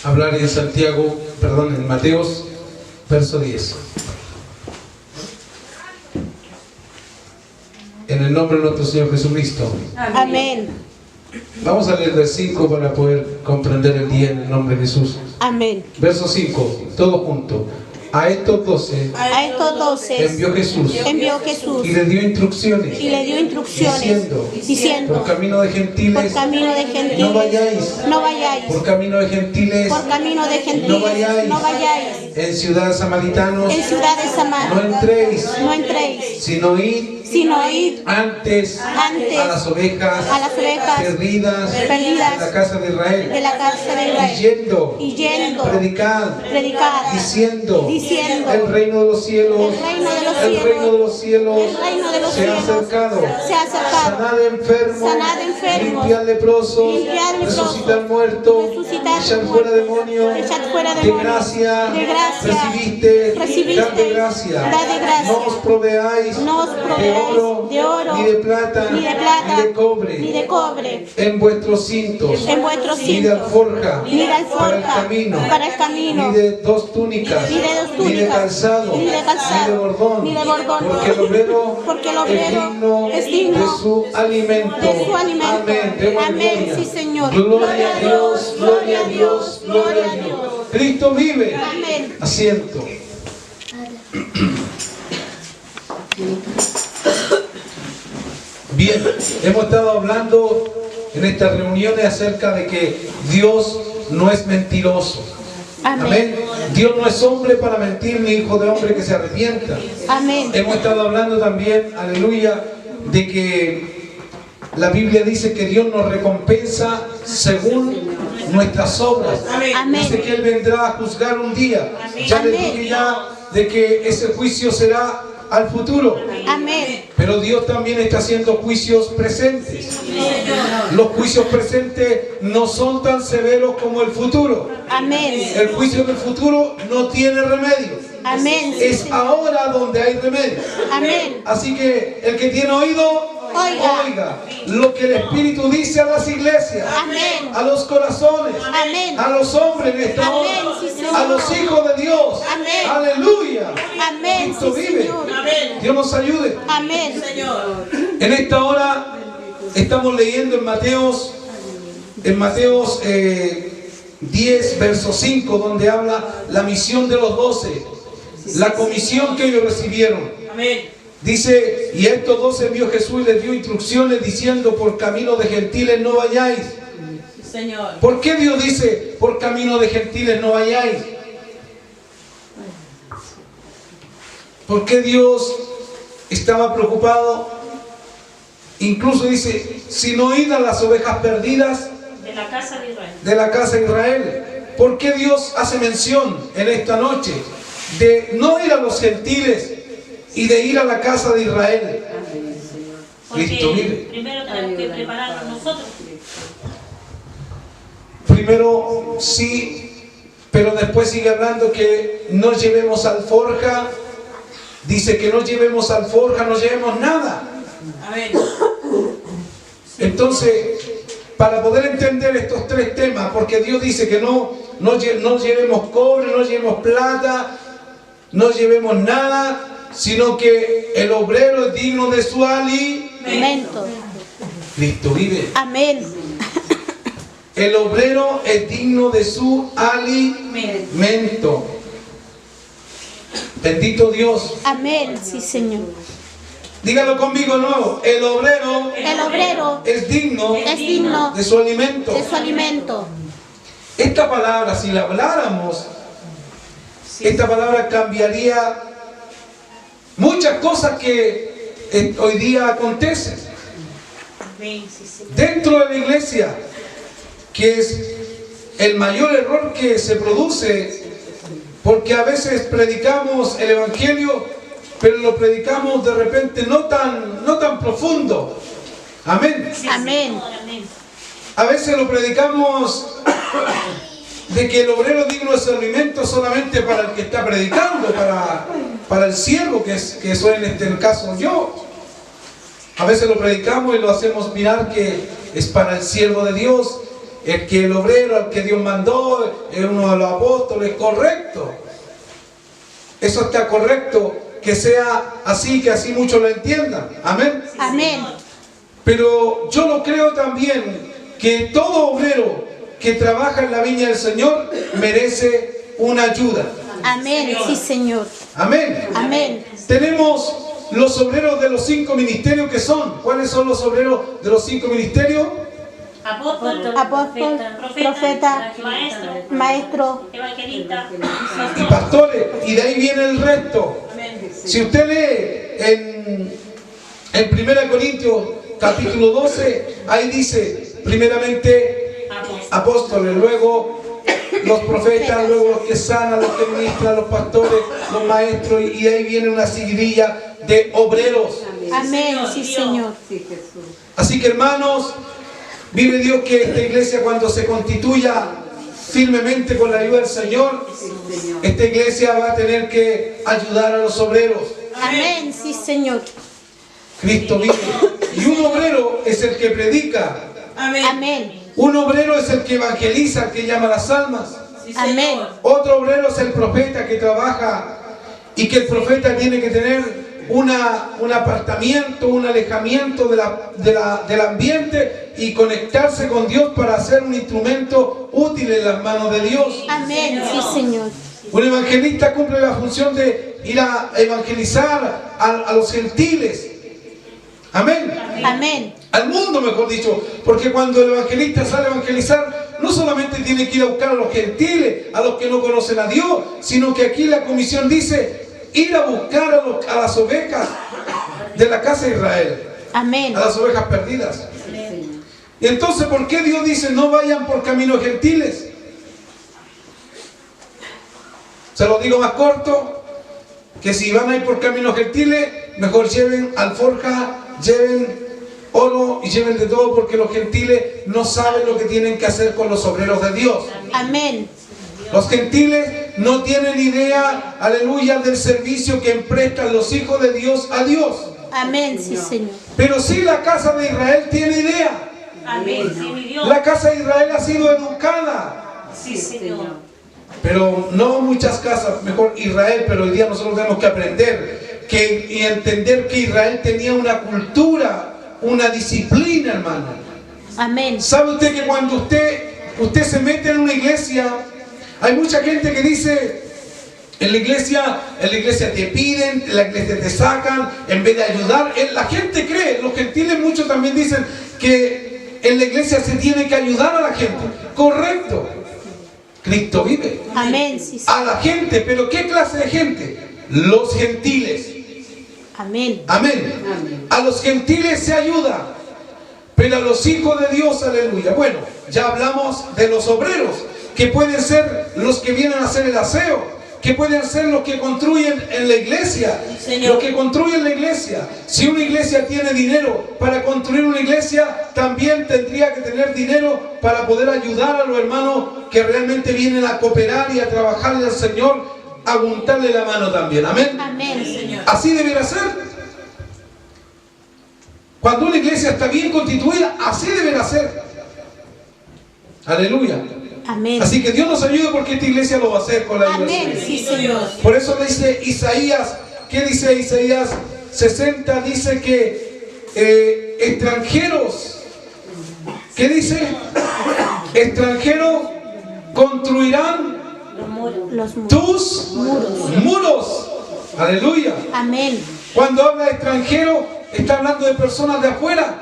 hablar en Mateos, verso 10. En el nombre de nuestro Señor Jesucristo. Amén. Vamos a leer el 5 para poder comprender el día en el nombre de Jesús. Amén. Verso 5, todos juntos. A estos 12 envió Jesús y les dio instrucciones, diciendo, por camino de gentiles, no vayáis, por camino de gentiles, no vayáis, en ciudades samaritanos, no entréis, sino id antes a las ovejas perdidas de la casa de Israel, y yendo, predicad, diciendo, el reino de los cielos se ha acercado, sanad enfermos, limpiad leprosos, resucitar muertos, echar fuera demonios, de gracia recibiste, dad de gracia, no os proveáis de oro, ni de plata, ni de cobre, en vuestros cintos, ni de alforja, para el camino, ni de dos túnicas, ni de calzado, ni de bordón, porque el obrero es digno de su alimento. Amén, sí, Señor. Gloria a Dios, gloria a Dios, gloria a Dios. Cristo vive. Amén. Asiento. Bien, hemos estado hablando en estas reuniones acerca de que Dios no es mentiroso. Amén. Dios no es hombre para mentir, ni hijo de hombre que se arrepienta. Amén. Hemos estado hablando también, aleluya, de que la Biblia dice que Dios nos recompensa según nuestras obras. Amén. Dice que Él vendrá a juzgar un día. Ya les dije ya de que ese juicio será al futuro. Amén. Pero Dios también está haciendo juicios presentes. Los juicios presentes no son tan severos como el futuro. Amén. El juicio del futuro no tiene remedio. Amén. Es ahora donde hay remedio. Amén. Así que el que tiene oído, oiga lo que el Espíritu dice a las iglesias, Amén. a los corazones, Amén. a los hombres en esta hora, Amén, sí, Señor. a los hijos de Dios. Amén. Aleluya. Amén, Cristo sí, vive. Señor. Dios nos ayude. Amén. En esta hora estamos leyendo en Mateos 10, verso 5, donde habla la misión de los 12, la comisión que ellos recibieron. Dice, y a estos 12 envió Jesús y les dio instrucciones diciendo, por camino de gentiles no vayáis. Señor. ¿Por qué Dios dice, por camino de gentiles no vayáis? ¿Por qué Dios estaba preocupado? Incluso dice, si no id a las ovejas perdidas De la casa de Israel. de la casa de Israel. ¿Por qué Dios hace mención en esta noche de no ir a los gentiles y de ir a la casa de Israel? Cristo vive. Primero tenemos que prepararnos nosotros. Primero sí, pero después sigue hablando que no llevemos alforja. Dice que no llevemos alforja, no llevemos nada. Amén. Entonces, para poder entender estos tres temas, porque Dios dice que no llevemos cobre, no llevemos plata, no llevemos nada, sino que el obrero es digno de su Alimento. Cristo vive. Amén. El obrero es digno de su alimento. Bendito Dios. Amén, sí, Señor. Dígalo conmigo de nuevo. El obrero es digno de su alimento. de su alimento. Esta palabra, si la habláramos, esta palabra cambiaría muchas cosas que hoy día acontecen dentro de la iglesia, que es el mayor error que se produce, porque a veces predicamos el evangelio, pero lo predicamos de repente no tan profundo. Amén. Amén. A veces lo predicamos de que el obrero es digno de su alimento solamente para el que está predicando, para el siervo, que soy en este caso yo. A veces lo predicamos y lo hacemos mirar que es para el siervo de Dios, el obrero al que Dios mandó es uno de los apóstoles, correcto. Eso está correcto, que sea así, que así muchos lo entiendan. Amén. Amén. Pero yo lo creo también que todo obrero que trabaja en la viña del Señor merece una ayuda. Amén. Sí, Señor. Amén. Amén. Tenemos los obreros de los 5 ministerios que son. ¿Cuáles son los obreros de los 5 ministerios? Apóstol, Profeta, maestro, evangelista, Y pastores. Y de ahí viene el resto. Amén. Si usted lee en 1 Corintios capítulo 12, ahí dice primeramente apóstoles, luego los profetas, luego los que sanan, los que ministran, los pastores, los maestros, y de ahí viene una seguidilla de obreros. amén, sí, Señor. Así que, hermanos, vive Dios que esta iglesia, cuando se constituya firmemente con la ayuda del Señor, esta iglesia va a tener que ayudar a los obreros. Amén, sí, Señor. Cristo vive. Y un obrero es el que predica. Amén. Un obrero es el que evangeliza, el que llama las almas. Amén. Otro obrero es el profeta que trabaja, y que el profeta tiene que tener un apartamiento, un alejamiento del ambiente y conectarse con Dios para ser un instrumento útil en las manos de Dios. Amén, sí, Señor. Un evangelista cumple la función de ir a evangelizar a los gentiles. Amén. Amén. Al mundo, mejor dicho, porque cuando el evangelista sale a evangelizar, no solamente tiene que ir a buscar a los gentiles, a los que no conocen a Dios, sino que aquí la comisión dice ir a buscar a las ovejas de la casa de Israel. Amén. A las ovejas perdidas. Y entonces, ¿por qué Dios dice no vayan por caminos gentiles? Se lo digo más corto, que si van a ir por caminos gentiles, mejor lleven alforja, lleven oro y lleven de todo, porque los gentiles no saben lo que tienen que hacer con los obreros de Dios. Amén. Los gentiles no tienen idea, aleluya, del servicio que prestan los hijos de Dios a Dios. Amén, sí, Señor. Pero sí la casa de Israel tiene idea. Amén. Sí, mi Dios. La casa de Israel ha sido educada. Sí, Señor. Pero no muchas casas, mejor Israel, pero hoy día nosotros tenemos que aprender y entender que Israel tenía una cultura, una disciplina, hermano. Amén. ¿Sabe usted que cuando usted se mete en una iglesia, hay mucha gente que dice, en la iglesia te piden, en la iglesia te sacan, en vez de ayudar? La gente cree, los gentiles muchos también dicen que en la iglesia se tiene que ayudar a la gente. Correcto. Cristo vive. Amén, sí, Señor. A la gente, pero ¿qué clase de gente? Los gentiles. Amén. Amén. A los gentiles se ayuda, pero a los hijos de Dios, aleluya. Bueno, ya hablamos de los obreros, que pueden ser los que vienen a hacer el aseo, que pueden ser los que construyen en la iglesia. Señor. Los que construyen la iglesia. Si una iglesia tiene dinero para construir una iglesia, también tendría que tener dinero para poder ayudar a los hermanos que realmente vienen a cooperar y a trabajarle al Señor, a juntarle la mano también. Amén. Amén, Señor. Así deberá ser. Cuando una iglesia está bien constituida, así deberá ser. Aleluya. Amén. Así que Dios nos ayude, porque esta iglesia lo va a hacer con la ayuda del Amén, Señor. sí, Señor. Por eso dice Isaías, ¿qué dice Isaías 60? Dice que extranjeros, ¿qué dice? Extranjeros construirán Los muros. tus muros. Aleluya. Amén. Cuando habla de extranjero, está hablando de personas de afuera.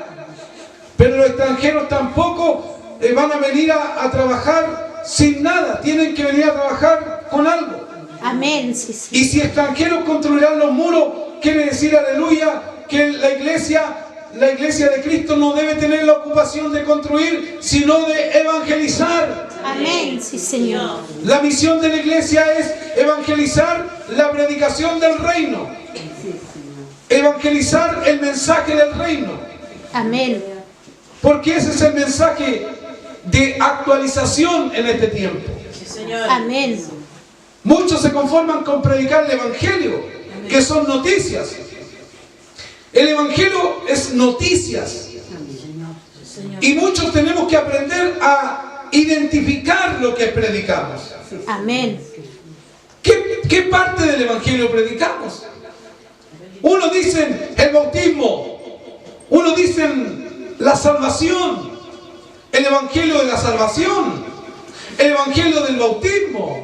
Pero los extranjeros tampoco van a venir a trabajar sin nada. Tienen que venir a trabajar con algo. Amén, sí, sí. Y si extranjeros construirán los muros, quiere decir, aleluya, que la iglesia de Cristo no debe tener la ocupación de construir, sino de evangelizar. Amén, sí, Señor. La misión de la iglesia es evangelizar la predicación del reino. Evangelizar el mensaje del reino. Amén. Porque ese es el mensaje de actualización en este tiempo. Sí, Señor. Amén. Muchos se conforman con predicar el evangelio, que son noticias. El evangelio es noticias. Y muchos tenemos que aprender a identificar lo que predicamos. Amén. ¿Qué parte del Evangelio predicamos? Uno dicen el bautismo, uno dicen la salvación, el Evangelio de la salvación, el Evangelio del bautismo.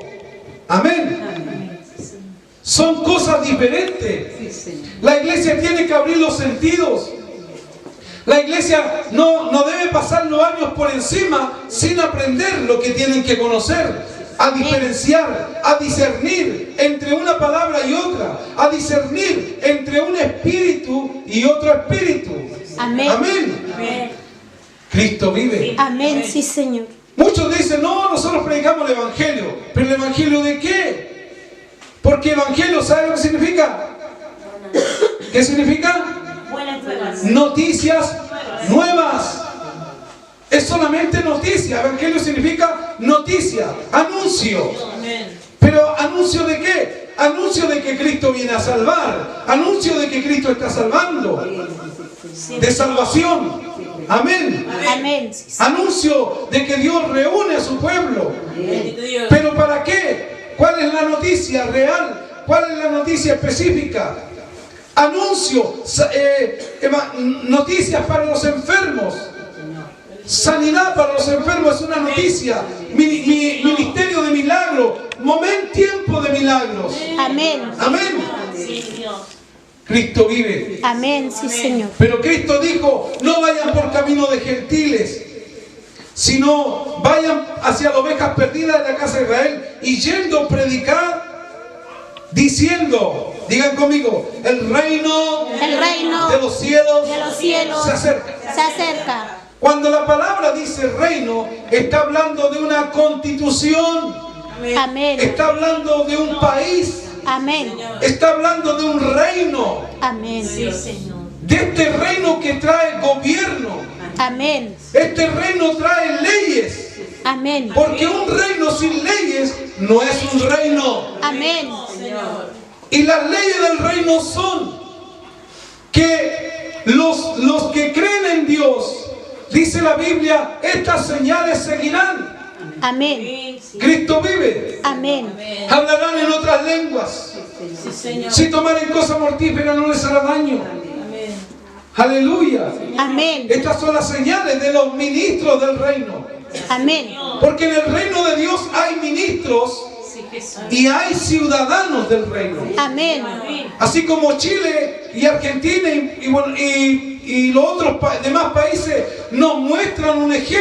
Amén. Son cosas diferentes. La iglesia tiene que abrir los sentidos. La iglesia no debe pasar los años por encima sin aprender lo que tienen que conocer. A diferenciar, a discernir entre una palabra y otra, a discernir entre un espíritu y otro espíritu. Amén. Amén. Amén. Cristo vive. Amén, sí, Señor. Muchos dicen, no, nosotros predicamos el Evangelio. ¿Pero el Evangelio de qué? Porque Evangelio, ¿sabe lo que significa? ¿Qué significa? Buenas nuevas. Noticias nuevas. Es solamente noticia. Evangelio significa noticia, anuncio. Amén. Pero ¿anuncio de qué? Anuncio de que Cristo viene a salvar. Anuncio de que Cristo está salvando. De salvación. Amén. Amén. Sí, Señor. Anuncio de que Dios reúne a su pueblo. Bendito Dios. ¿Pero para qué? ¿Cuál es la noticia real? ¿Cuál es la noticia específica? Anuncio, noticias para los enfermos. Sanidad para los enfermos es una noticia. Ministerio de milagros. Tiempo de milagros. Amén. Amén. Sí, Dios. Cristo vive. Amén, sí, Señor. Pero Cristo dijo, no vayan por camino de gentiles, sino vayan hacia las ovejas perdidas de la casa de Israel, y yendo a predicar, diciendo, digan conmigo, el reino de los cielos se acerca. Se acerca. Cuando la palabra dice reino, está hablando de una constitución, Amén. está hablando de un país, Amén. está hablando de un reino, Amén. Sí, Señor. de este reino que trae gobierno. Amén. Este reino trae leyes, Amén. porque un reino sin leyes no es un reino. Amén. Señor. Y las leyes del reino son que los que creen en Dios, dice la Biblia, estas señales seguirán. Amén. Cristo vive. Amén. Hablarán en otras lenguas. Sí, Señor. Si tomaren cosas mortíferas no les hará daño. Amén. Aleluya. Amén. Estas son las señales de los ministros del reino. Amén. Porque en el reino de Dios hay ministros Sí, Jesús. y hay ciudadanos del reino. Amén. Así como Chile y Argentina y los otros demás países nos muestran un ejemplo